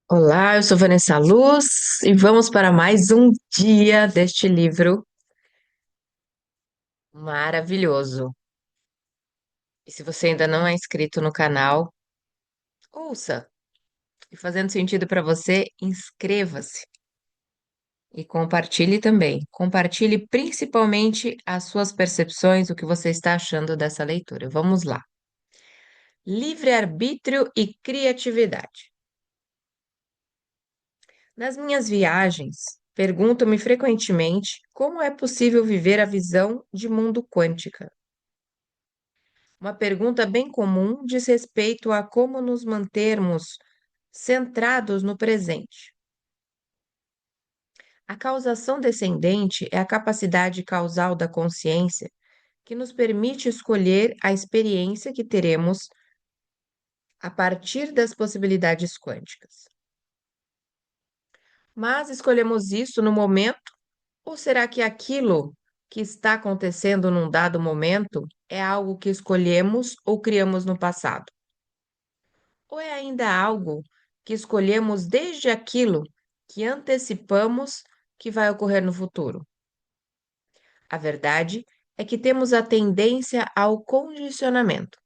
Olá, eu sou Vanessa Luz e vamos para mais um dia deste livro maravilhoso. E se você ainda não é inscrito no canal, ouça. E fazendo sentido para você, inscreva-se e compartilhe também. Compartilhe principalmente as suas percepções, o que você está achando dessa leitura. Vamos lá. Livre-arbítrio e criatividade. Nas minhas viagens, pergunto-me frequentemente como é possível viver a visão de mundo quântica. Uma pergunta bem comum diz respeito a como nos mantermos centrados no presente. A causação descendente é a capacidade causal da consciência que nos permite escolher a experiência que teremos a partir das possibilidades quânticas. Mas escolhemos isso no momento, ou será que aquilo que está acontecendo num dado momento é algo que escolhemos ou criamos no passado? Ou é ainda algo que escolhemos desde aquilo que antecipamos que vai ocorrer no futuro? A verdade é que temos a tendência ao condicionamento,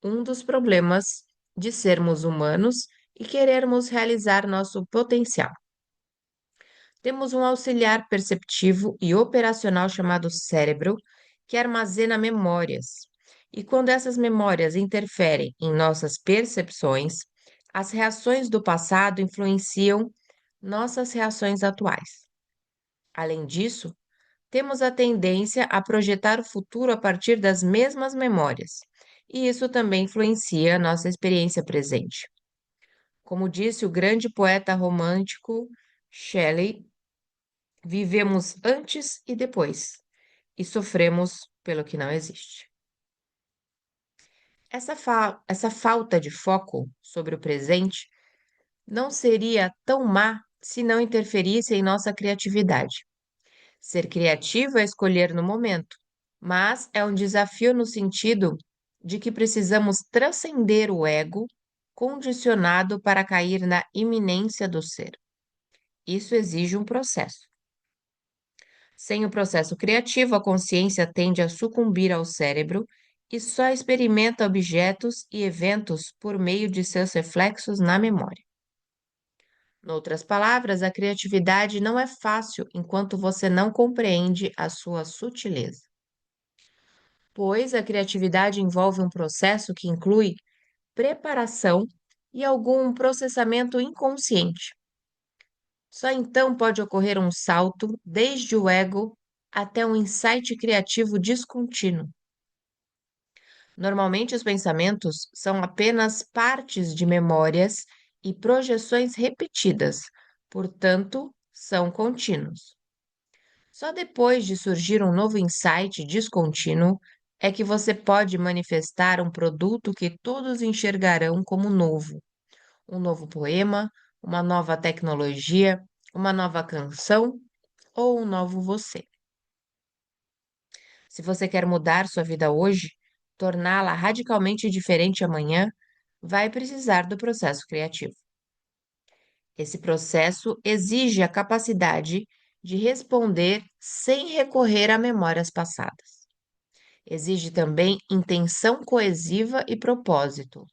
um dos problemas de sermos humanos e querermos realizar nosso potencial. Temos um auxiliar perceptivo e operacional chamado cérebro, que armazena memórias. E quando essas memórias interferem em nossas percepções, as reações do passado influenciam nossas reações atuais. Além disso, temos a tendência a projetar o futuro a partir das mesmas memórias, e isso também influencia nossa experiência presente. Como disse o grande poeta romântico Shelley, vivemos antes e depois, e sofremos pelo que não existe. Essa falta de foco sobre o presente não seria tão má se não interferisse em nossa criatividade. Ser criativo é escolher no momento, mas é um desafio no sentido de que precisamos transcender o ego condicionado para cair na iminência do ser. Isso exige um processo. Sem o processo criativo, a consciência tende a sucumbir ao cérebro e só experimenta objetos e eventos por meio de seus reflexos na memória. Noutras palavras, a criatividade não é fácil enquanto você não compreende a sua sutileza, pois a criatividade envolve um processo que inclui preparação e algum processamento inconsciente. Só então pode ocorrer um salto desde o ego até um insight criativo descontínuo. Normalmente, os pensamentos são apenas partes de memórias e projeções repetidas, portanto, são contínuos. Só depois de surgir um novo insight descontínuo é que você pode manifestar um produto que todos enxergarão como novo. Um novo poema, uma nova tecnologia, uma nova canção ou um novo você. Se você quer mudar sua vida hoje, torná-la radicalmente diferente amanhã, vai precisar do processo criativo. Esse processo exige a capacidade de responder sem recorrer a memórias passadas. Exige também intenção coesiva e propósito.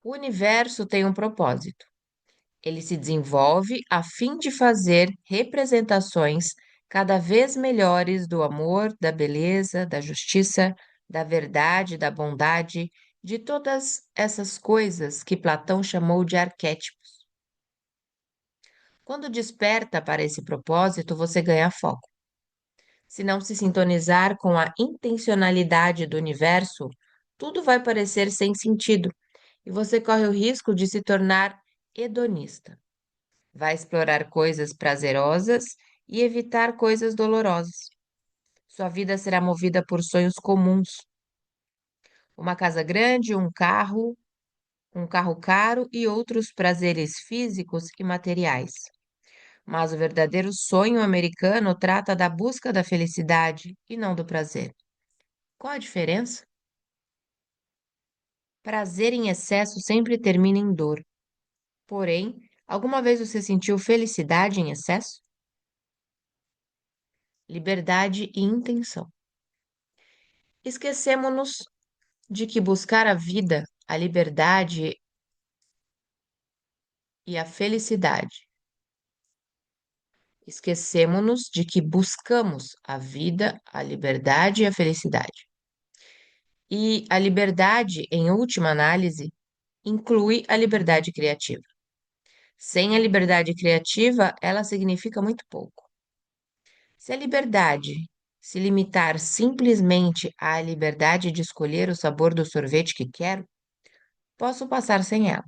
O universo tem um propósito. Ele se desenvolve a fim de fazer representações cada vez melhores do amor, da beleza, da justiça, da verdade, da bondade, de todas essas coisas que Platão chamou de arquétipos. Quando desperta para esse propósito, você ganha foco. Se não se sintonizar com a intencionalidade do universo, tudo vai parecer sem sentido e você corre o risco de se tornar hedonista. Vai explorar coisas prazerosas e evitar coisas dolorosas. Sua vida será movida por sonhos comuns. Uma casa grande, um carro caro e outros prazeres físicos e materiais. Mas o verdadeiro sonho americano trata da busca da felicidade e não do prazer. Qual a diferença? Prazer em excesso sempre termina em dor. Porém, alguma vez você sentiu felicidade em excesso? Liberdade e intenção. Esquecemos-nos de que buscar a vida, a liberdade e a felicidade. Esquecemos-nos de que buscamos a vida, a liberdade e a felicidade. E a liberdade, em última análise, inclui a liberdade criativa. Sem a liberdade criativa, ela significa muito pouco. Se a liberdade se limitar simplesmente à liberdade de escolher o sabor do sorvete que quero, posso passar sem ela.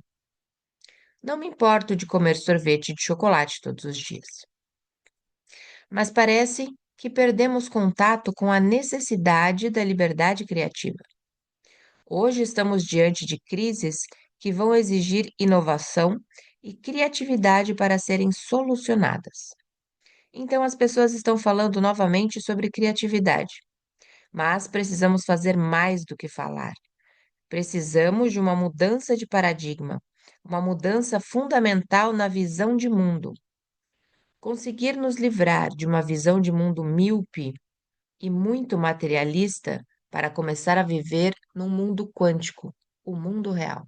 Não me importo de comer sorvete de chocolate todos os dias. Mas parece que perdemos contato com a necessidade da liberdade criativa. Hoje estamos diante de crises que vão exigir inovação e criatividade para serem solucionadas. Então, as pessoas estão falando novamente sobre criatividade, mas precisamos fazer mais do que falar. Precisamos de uma mudança de paradigma, uma mudança fundamental na visão de mundo. Conseguir nos livrar de uma visão de mundo míope e muito materialista para começar a viver num mundo quântico, o mundo real.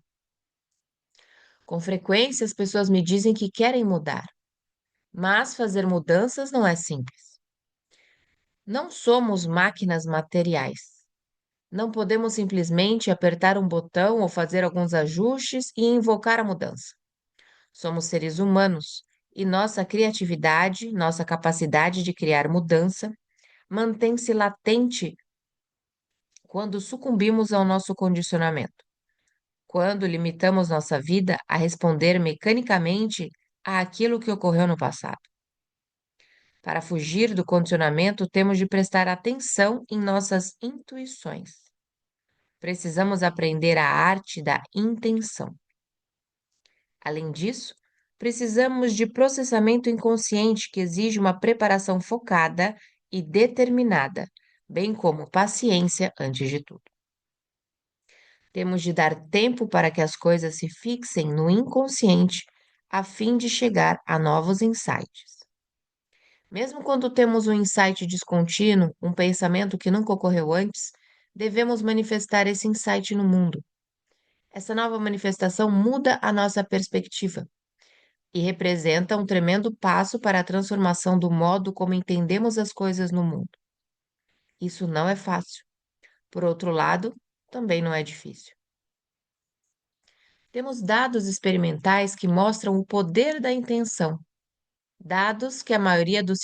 Com frequência, as pessoas me dizem que querem mudar, mas fazer mudanças não é simples. Não somos máquinas materiais. Não podemos simplesmente apertar um botão ou fazer alguns ajustes e invocar a mudança. Somos seres humanos e nossa criatividade, nossa capacidade de criar mudança, mantém-se latente quando sucumbimos ao nosso condicionamento, quando limitamos nossa vida a responder mecanicamente àquilo que ocorreu no passado. Para fugir do condicionamento, temos de prestar atenção em nossas intuições. Precisamos aprender a arte da intenção. Além disso, precisamos de processamento inconsciente que exige uma preparação focada e determinada, bem como paciência antes de tudo. Temos de dar tempo para que as coisas se fixem no inconsciente a fim de chegar a novos insights. Mesmo quando temos um insight descontínuo, um pensamento que nunca ocorreu antes, devemos manifestar esse insight no mundo. Essa nova manifestação muda a nossa perspectiva e representa um tremendo passo para a transformação do modo como entendemos as coisas no mundo. Isso não é fácil. Por outro lado, também não é difícil. Temos dados experimentais que mostram o poder da intenção, dados que a maioria dos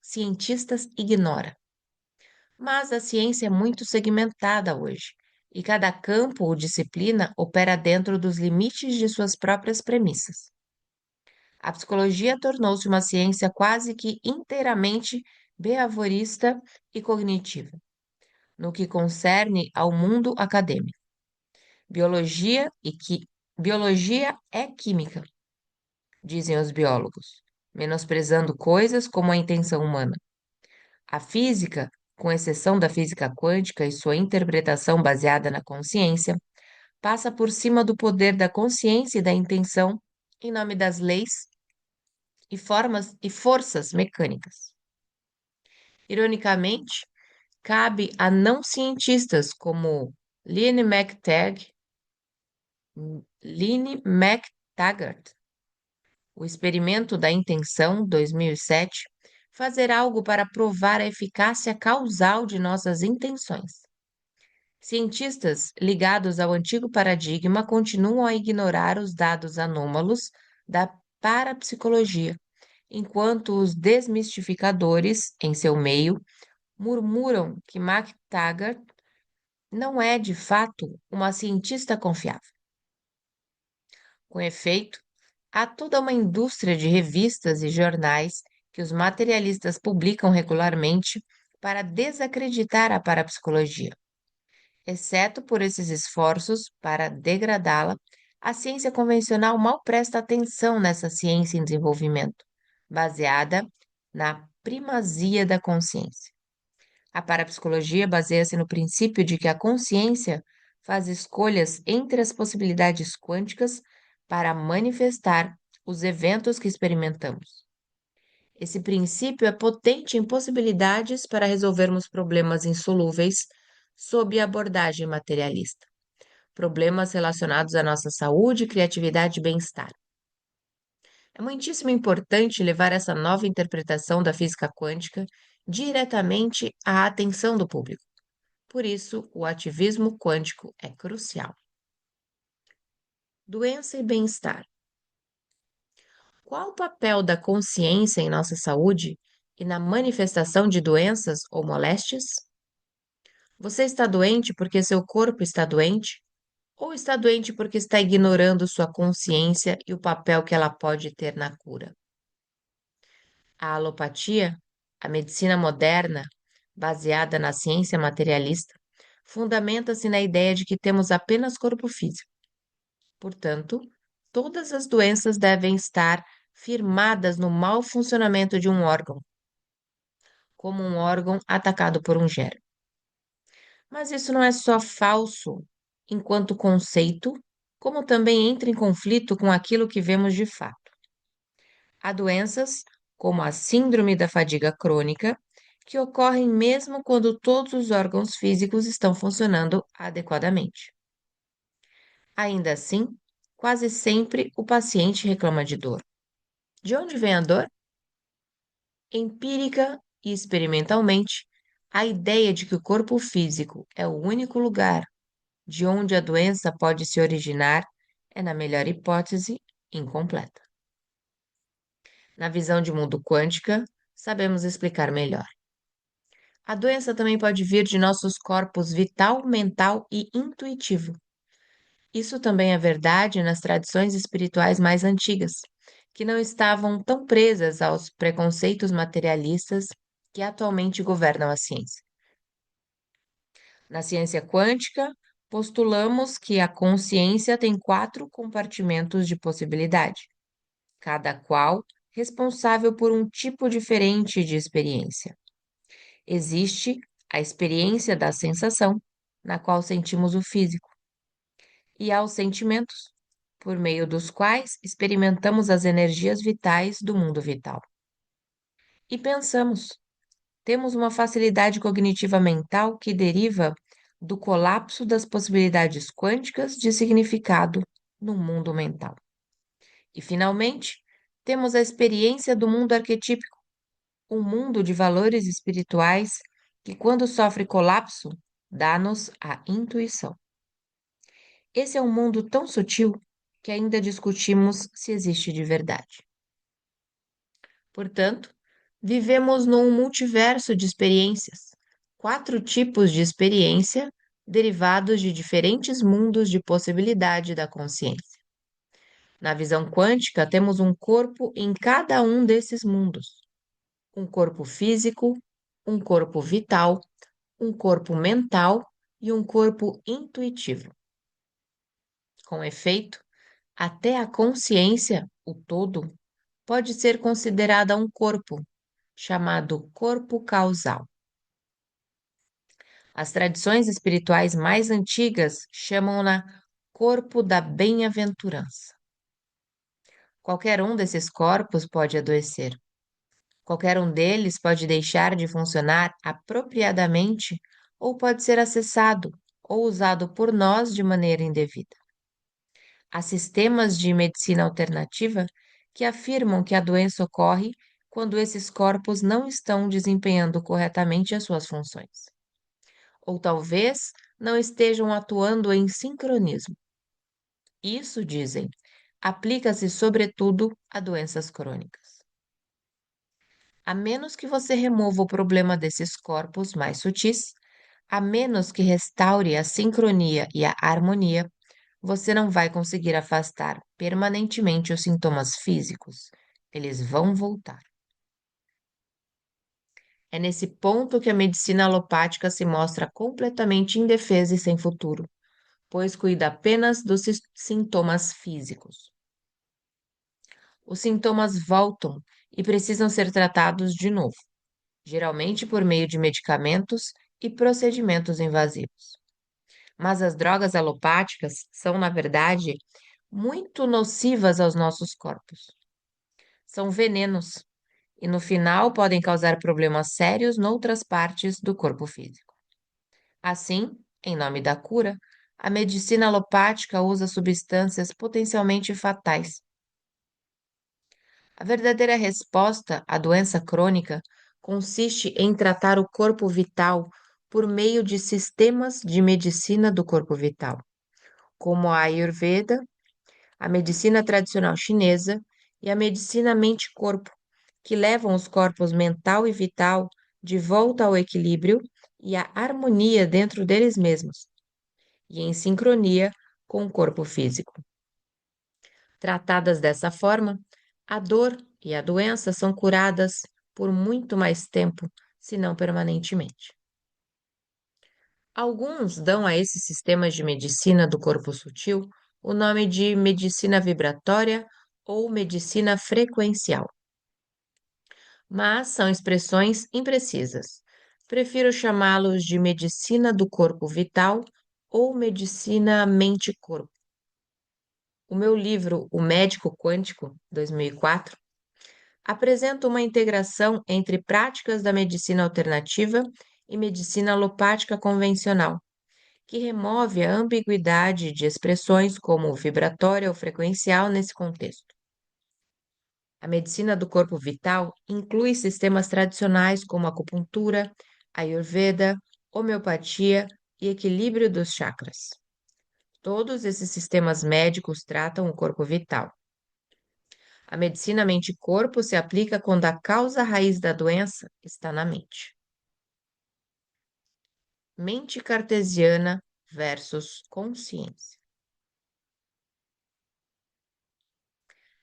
cientistas ignora. Mas a ciência é muito segmentada hoje, e cada campo ou disciplina opera dentro dos limites de suas próprias premissas. A psicologia tornou-se uma ciência quase que inteiramente behaviorista e cognitiva, no que concerne ao mundo acadêmico. Biologia Biologia é química, dizem os biólogos, menosprezando coisas como a intenção humana. A física, com exceção da física quântica e sua interpretação baseada na consciência, passa por cima do poder da consciência e da intenção em nome das leis e formas e forças mecânicas. Ironicamente, cabe a não cientistas como Lynne McTaggart, o experimento da intenção, 2007, fazer algo para provar a eficácia causal de nossas intenções. Cientistas ligados ao antigo paradigma continuam a ignorar os dados anômalos da parapsicologia, enquanto os desmistificadores, em seu meio, murmuram que McTaggart não é, de fato, uma cientista confiável. Com efeito, há toda uma indústria de revistas e jornais que os materialistas publicam regularmente para desacreditar a parapsicologia. Exceto por esses esforços para degradá-la, a ciência convencional mal presta atenção nessa ciência em desenvolvimento, baseada na primazia da consciência. A parapsicologia baseia-se no princípio de que a consciência faz escolhas entre as possibilidades quânticas para manifestar os eventos que experimentamos. Esse princípio é potente em possibilidades para resolvermos problemas insolúveis sob a abordagem materialista, problemas relacionados à nossa saúde, criatividade e bem-estar. É muitíssimo importante levar essa nova interpretação da física quântica diretamente à atenção do público. Por isso, o ativismo quântico é crucial. Doença e bem-estar. Qual o papel da consciência em nossa saúde e na manifestação de doenças ou moléstias? Você está doente porque seu corpo está doente? Ou está doente porque está ignorando sua consciência e o papel que ela pode ter na cura? A alopatia, a medicina moderna, baseada na ciência materialista, fundamenta-se na ideia de que temos apenas corpo físico. Portanto, todas as doenças devem estar firmadas no mau funcionamento de um órgão, como um órgão atacado por um germe. Mas isso não é só falso enquanto conceito, como também entra em conflito com aquilo que vemos de fato. Há doenças, como a síndrome da fadiga crônica, que ocorrem mesmo quando todos os órgãos físicos estão funcionando adequadamente. Ainda assim, quase sempre o paciente reclama de dor. De onde vem a dor? Empírica e experimentalmente, a ideia de que o corpo físico é o único lugar de onde a doença pode se originar é, na melhor hipótese, incompleta. Na visão de mundo quântica, sabemos explicar melhor. A doença também pode vir de nossos corpos vital, mental e intuitivo. Isso também é verdade nas tradições espirituais mais antigas, que não estavam tão presas aos preconceitos materialistas que atualmente governam a ciência. Na ciência quântica, postulamos que a consciência tem 4 compartimentos de possibilidade, cada qual responsável por um tipo diferente de experiência. Existe a experiência da sensação, na qual sentimos o físico, e há os sentimentos, por meio dos quais experimentamos as energias vitais do mundo vital. E pensamos, temos uma facilidade cognitiva mental que deriva do colapso das possibilidades quânticas de significado no mundo mental. E, finalmente, temos a experiência do mundo arquetípico, um mundo de valores espirituais que, quando sofre colapso, dá-nos a intuição. Esse é um mundo tão sutil que ainda discutimos se existe de verdade. Portanto, vivemos num multiverso de experiências, 4 tipos de experiência derivados de diferentes mundos de possibilidade da consciência. Na visão quântica, temos um corpo em cada um desses mundos: um corpo físico, um corpo vital, um corpo mental e um corpo intuitivo. Com efeito, até a consciência, o todo, pode ser considerada um corpo, chamado corpo causal. As tradições espirituais mais antigas chamam-na corpo da bem-aventurança. Qualquer um desses corpos pode adoecer. Qualquer um deles pode deixar de funcionar apropriadamente ou pode ser acessado ou usado por nós de maneira indevida. Há sistemas de medicina alternativa que afirmam que a doença ocorre quando esses corpos não estão desempenhando corretamente as suas funções. Ou talvez não estejam atuando em sincronismo. Isso, dizem, aplica-se sobretudo a doenças crônicas. A menos que você remova o problema desses corpos mais sutis, a menos que restaure a sincronia e a harmonia, você não vai conseguir afastar permanentemente os sintomas físicos. Eles vão voltar. É nesse ponto que a medicina alopática se mostra completamente indefesa e sem futuro, pois cuida apenas dos sintomas físicos. Os sintomas voltam e precisam ser tratados de novo. geralmente por meio de medicamentos e procedimentos invasivos. Mas as drogas alopáticas são, na verdade, muito nocivas aos nossos corpos. São venenos e, no final, podem causar problemas sérios noutras partes do corpo físico. Assim, em nome da cura, a medicina alopática usa substâncias potencialmente fatais. A verdadeira resposta à doença crônica consiste em tratar o corpo vital por meio de sistemas de medicina do corpo vital, como a Ayurveda, a medicina tradicional chinesa e a medicina mente-corpo, que levam os corpos mental e vital de volta ao equilíbrio e à harmonia dentro deles mesmos, e em sincronia com o corpo físico. Tratadas dessa forma, a dor e a doença são curadas por muito mais tempo, se não permanentemente. Alguns dão a esses sistemas de medicina do corpo sutil o nome de medicina vibratória ou medicina frequencial, mas são expressões imprecisas. Prefiro chamá-los de medicina do corpo vital ou medicina mente-corpo. O meu livro O Médico Quântico, 2004, apresenta uma integração entre práticas da medicina alternativa e medicina alopática convencional, que remove a ambiguidade de expressões como vibratória ou frequencial nesse contexto. A medicina do corpo vital inclui sistemas tradicionais como acupuntura, ayurveda, homeopatia e equilíbrio dos chakras. Todos esses sistemas médicos tratam o corpo vital. A medicina mente-corpo se aplica quando a causa raiz da doença está na mente. Mente cartesiana versus consciência.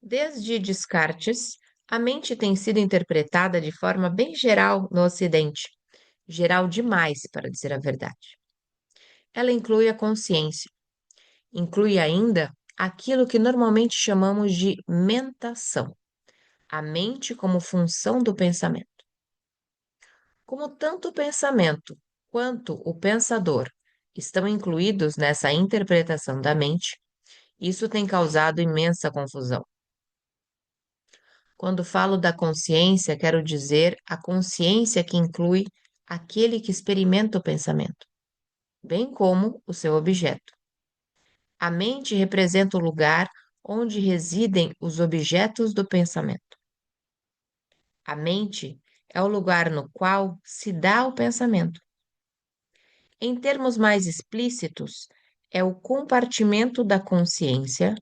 Desde Descartes, a mente tem sido interpretada de forma bem geral no Ocidente, geral demais, para dizer a verdade. Ela inclui a consciência, inclui ainda aquilo que normalmente chamamos de mentação, a mente como função do pensamento. Como tanto o pensamento quanto o pensador estão incluídos nessa interpretação da mente, isso tem causado imensa confusão. Quando falo da consciência, quero dizer a consciência que inclui aquele que experimenta o pensamento, bem como o seu objeto. A mente representa o lugar onde residem os objetos do pensamento. A mente é o lugar no qual se dá o pensamento. Em termos mais explícitos, é o compartimento da consciência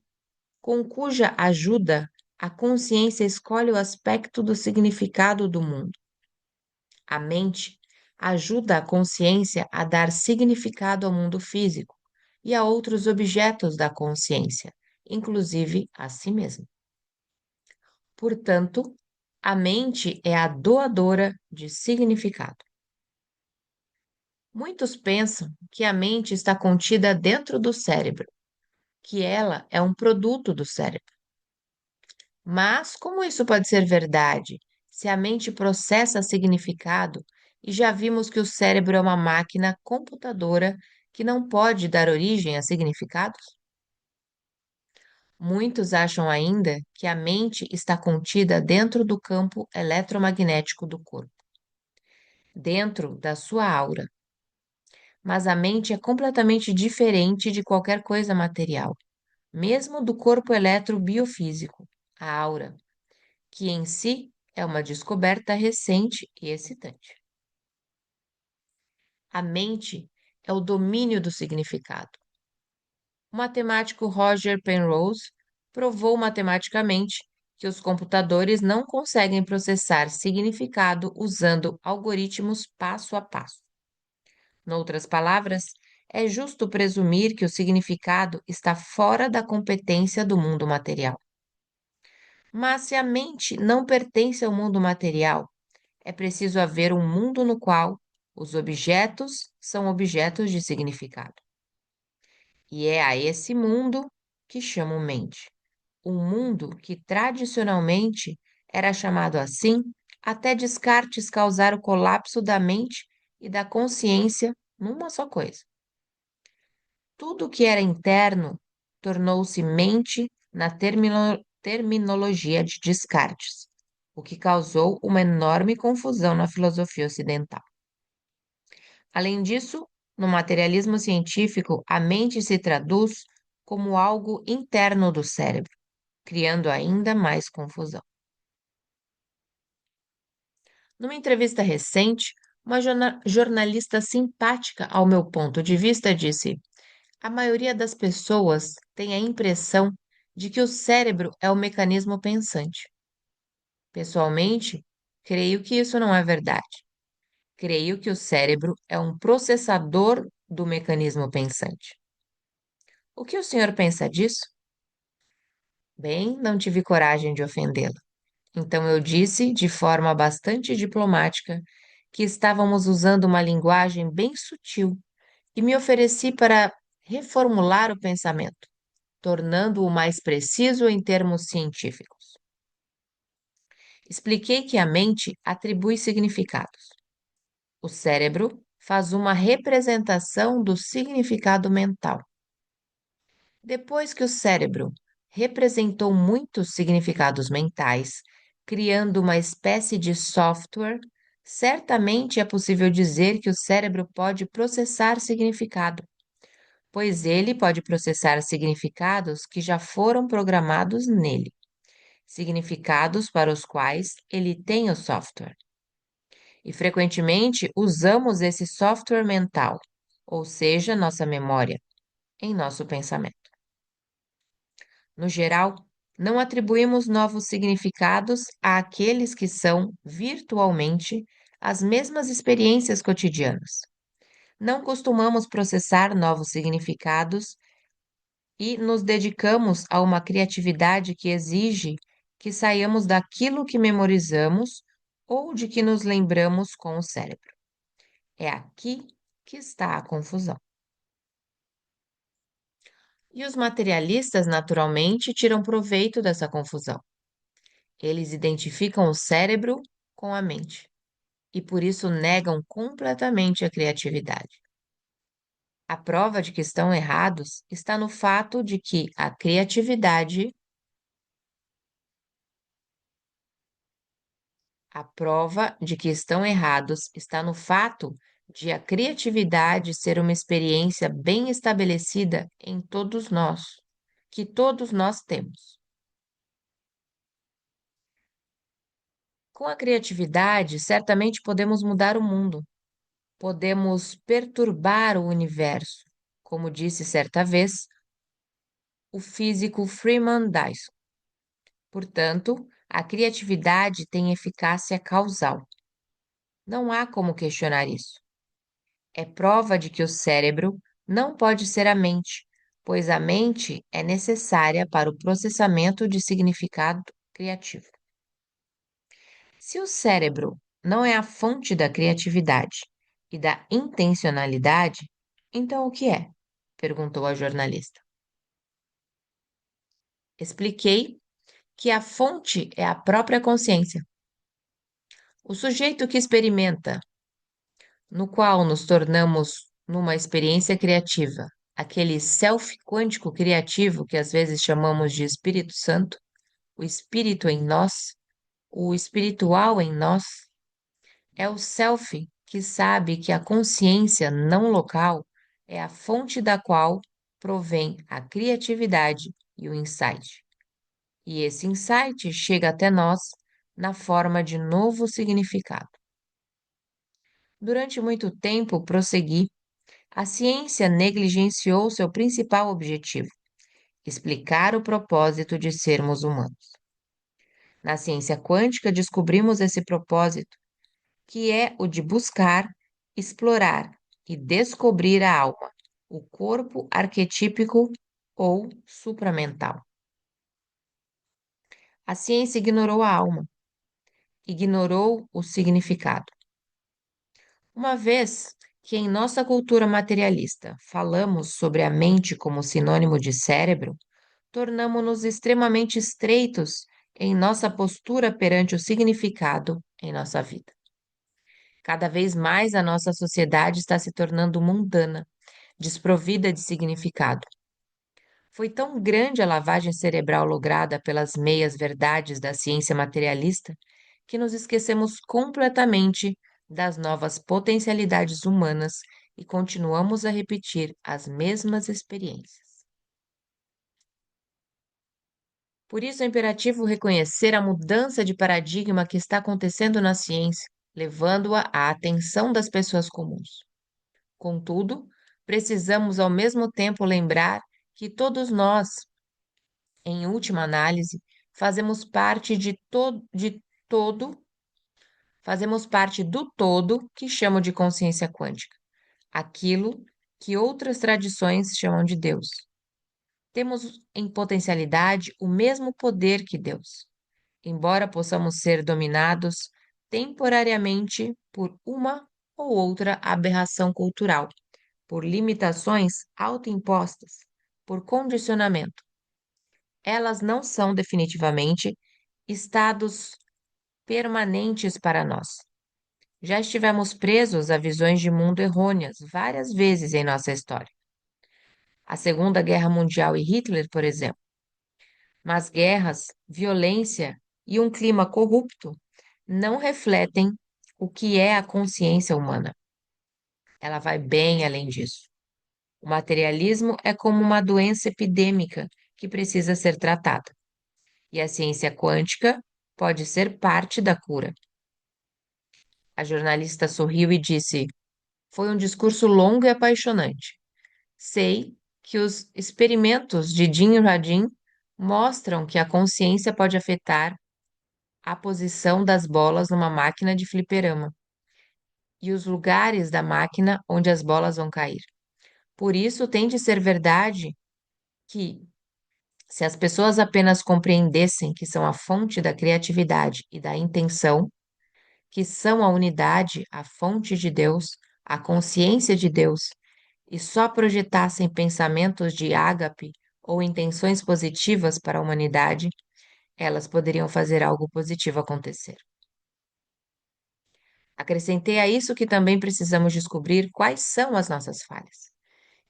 com cuja ajuda a consciência escolhe o aspecto do significado do mundo. A mente ajuda a consciência a dar significado ao mundo físico e a outros objetos da consciência, inclusive a si mesma. Portanto, a mente é a doadora de significado. Muitos pensam que a mente está contida dentro do cérebro, que ela é um produto do cérebro. Mas como isso pode ser verdade se a mente processa significado e já vimos que o cérebro é uma máquina computadora que não pode dar origem a significados? Muitos acham ainda que a mente está contida dentro do campo eletromagnético do corpo, dentro da sua aura. Mas a mente é completamente diferente de qualquer coisa material, mesmo do corpo eletrobiofísico, a aura, que em si é uma descoberta recente e excitante. A mente é o domínio do significado. O matemático Roger Penrose provou matematicamente que os computadores não conseguem processar significado usando algoritmos passo a passo. Noutras palavras, é justo presumir que o significado está fora da competência do mundo material. Mas se a mente não pertence ao mundo material, é preciso haver um mundo no qual os objetos são objetos de significado. E é a esse mundo que chamo mente. Um mundo que tradicionalmente era chamado assim até Descartes causar o colapso da mente e da consciência numa só coisa. Tudo que era interno tornou-se mente na terminologia de Descartes, o que causou uma enorme confusão na filosofia ocidental. Além disso, no materialismo científico, a mente se traduz como algo interno do cérebro, criando ainda mais confusão. Numa entrevista recente, uma jornalista simpática ao meu ponto de vista disse: a maioria das pessoas tem a impressão de que o cérebro é o mecanismo pensante. Pessoalmente, creio que isso não é verdade. Creio que o cérebro é um processador do mecanismo pensante. O que o senhor pensa disso? Bem, não tive coragem de ofendê-la. Então eu disse, de forma bastante diplomática, que estávamos usando uma linguagem bem sutil e me ofereci para reformular o pensamento, tornando-o mais preciso em termos científicos. Expliquei que a mente atribui significados. O cérebro faz uma representação do significado mental. Depois que o cérebro representou muitos significados mentais, criando uma espécie de software, certamente é possível dizer que o cérebro pode processar significado, pois ele pode processar significados que já foram programados nele, significados para os quais ele tem o software. E frequentemente usamos esse software mental, ou seja, nossa memória, em nosso pensamento. No geral, não atribuímos novos significados àqueles que são, virtualmente, as mesmas experiências cotidianas. Não costumamos processar novos significados e nos dedicamos a uma criatividade que exige que saiamos daquilo que memorizamos ou de que nos lembramos com o cérebro. É aqui que está a confusão. E os materialistas, naturalmente, tiram proveito dessa confusão. Eles identificam o cérebro com a mente e por isso negam completamente a criatividade. A prova de que estão errados está no fato de que a prova de que estão errados está no fato de a criatividade ser uma experiência bem estabelecida em todos nós, que todos nós temos. Com a criatividade, certamente podemos mudar o mundo, podemos perturbar o universo, como disse certa vez o físico Freeman Dyson. Portanto, a criatividade tem eficácia causal. Não há como questionar isso. É prova de que o cérebro não pode ser a mente, pois a mente é necessária para o processamento de significado criativo. Se o cérebro não é a fonte da criatividade e da intencionalidade, então o que é? Perguntou a jornalista. Expliquei que a fonte é a própria consciência. O sujeito que experimenta, no qual nos tornamos numa experiência criativa, aquele self quântico criativo que às vezes chamamos de Espírito Santo, o espírito em nós, o espiritual em nós, é o self que sabe que a consciência não local é a fonte da qual provém a criatividade e o insight. E esse insight chega até nós na forma de novo significado. Durante muito tempo, prossegui, a ciência negligenciou seu principal objetivo: explicar o propósito de sermos humanos. Na ciência quântica, descobrimos esse propósito, que é o de buscar, explorar e descobrir a alma, o corpo arquetípico ou supramental. A ciência ignorou a alma, ignorou o significado. Uma vez que em nossa cultura materialista falamos sobre a mente como sinônimo de cérebro, tornamo-nos extremamente estreitos em nossa postura perante o significado em nossa vida. Cada vez mais a nossa sociedade está se tornando mundana, desprovida de significado. Foi tão grande a lavagem cerebral lograda pelas meias-verdades da ciência materialista que nos esquecemos completamente das novas potencialidades humanas e continuamos a repetir as mesmas experiências. Por isso é imperativo reconhecer a mudança de paradigma que está acontecendo na ciência, levando-a à atenção das pessoas comuns. Contudo, precisamos ao mesmo tempo lembrar que todos nós, em última análise, fazemos parte todo, fazemos parte do todo que chamo de consciência quântica, aquilo que outras tradições chamam de Deus. Temos em potencialidade o mesmo poder que Deus, embora possamos ser dominados temporariamente por uma ou outra aberração cultural, por limitações autoimpostas, por condicionamento. Elas não são definitivamente estados permanentes para nós. Já estivemos presos a visões de mundo errôneas várias vezes em nossa história. A Segunda Guerra Mundial e Hitler, por exemplo. Mas guerras, violência e um clima corrupto não refletem o que é a consciência humana. Ela vai bem além disso. O materialismo é como uma doença epidêmica que precisa ser tratada. E a ciência quântica pode ser parte da cura. A jornalista sorriu e disse: Foi um discurso longo e apaixonante. Sei que os experimentos de Jim Radin mostram que a consciência pode afetar a posição das bolas numa máquina de fliperama e os lugares da máquina onde as bolas vão cair. Por isso, tem de ser verdade que, se as pessoas apenas compreendessem que são a fonte da criatividade e da intenção, que são a unidade, a fonte de Deus, a consciência de Deus, e só projetassem pensamentos de ágape ou intenções positivas para a humanidade, elas poderiam fazer algo positivo acontecer. Acrescentei a isso que também precisamos descobrir quais são as nossas falhas.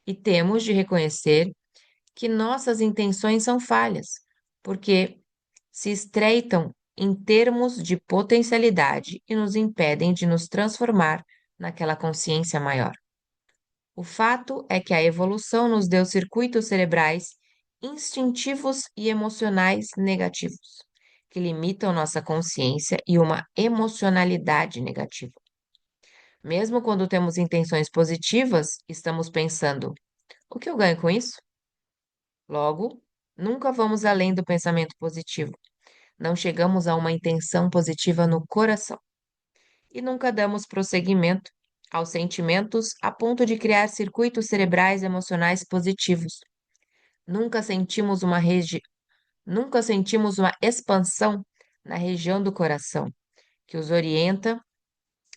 E temos de reconhecer que nossas intenções são falhas, porque se estreitam em termos de potencialidade e nos impedem de nos transformar naquela consciência maior. O fato é que a evolução nos deu circuitos cerebrais instintivos e emocionais negativos, que limitam nossa consciência e uma emocionalidade negativa. Mesmo quando temos intenções positivas, estamos pensando: o que eu ganho com isso? Logo, nunca vamos além do pensamento positivo. Não chegamos a uma intenção positiva no coração. E nunca damos prosseguimento aos sentimentos a ponto de criar circuitos cerebrais emocionais positivos. Nunca sentimos uma nunca sentimos uma expansão na região do coração, que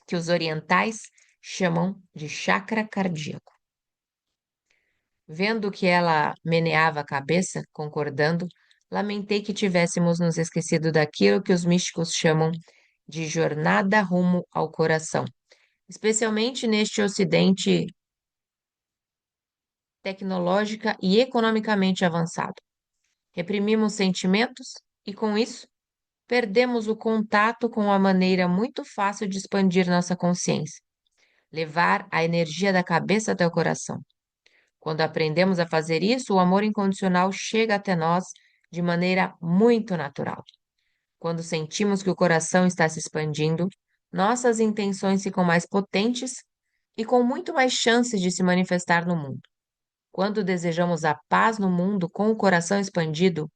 que os orientais chamam de chakra cardíaco. Vendo que ela meneava a cabeça, concordando, lamentei que tivéssemos nos esquecido daquilo que os místicos chamam de jornada rumo ao coração, especialmente neste ocidente tecnológica e economicamente avançado. Reprimimos sentimentos e, com isso, perdemos o contato com a maneira muito fácil de expandir nossa consciência, levar a energia da cabeça até o coração. Quando aprendemos a fazer isso, o amor incondicional chega até nós de maneira muito natural. Quando sentimos que o coração está se expandindo, nossas intenções ficam mais potentes e com muito mais chances de se manifestar no mundo. Quando desejamos a paz no mundo com o coração expandido,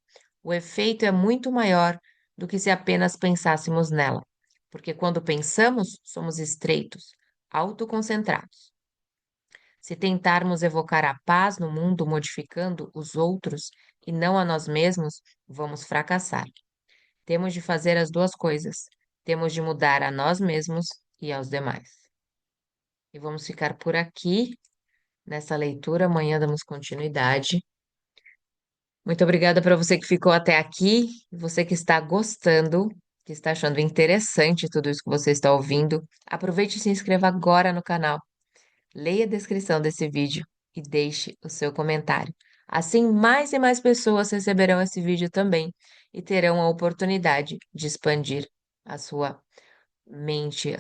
o efeito é muito maior do que se apenas pensássemos nela, porque quando pensamos, somos estreitos, autoconcentrados. Se tentarmos evocar a paz no mundo modificando os outros e não a nós mesmos, vamos fracassar. Temos de fazer as duas coisas. Temos de mudar a nós mesmos e aos demais. E vamos ficar por aqui nessa leitura. Amanhã damos continuidade. Muito obrigada para você que ficou até aqui, você que está gostando. que está achando interessante tudo isso que você está ouvindo, aproveite e se inscreva agora no canal. Leia a descrição desse vídeo e deixe o seu comentário. Assim, mais e mais pessoas receberão esse vídeo também e terão a oportunidade de expandir a sua mente,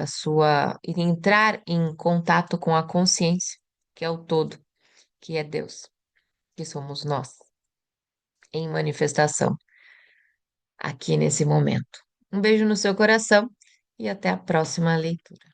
e entrar em contato com a consciência, que é o todo, que é Deus, que somos nós, em manifestação aqui nesse momento. Um beijo no seu coração e até a próxima leitura.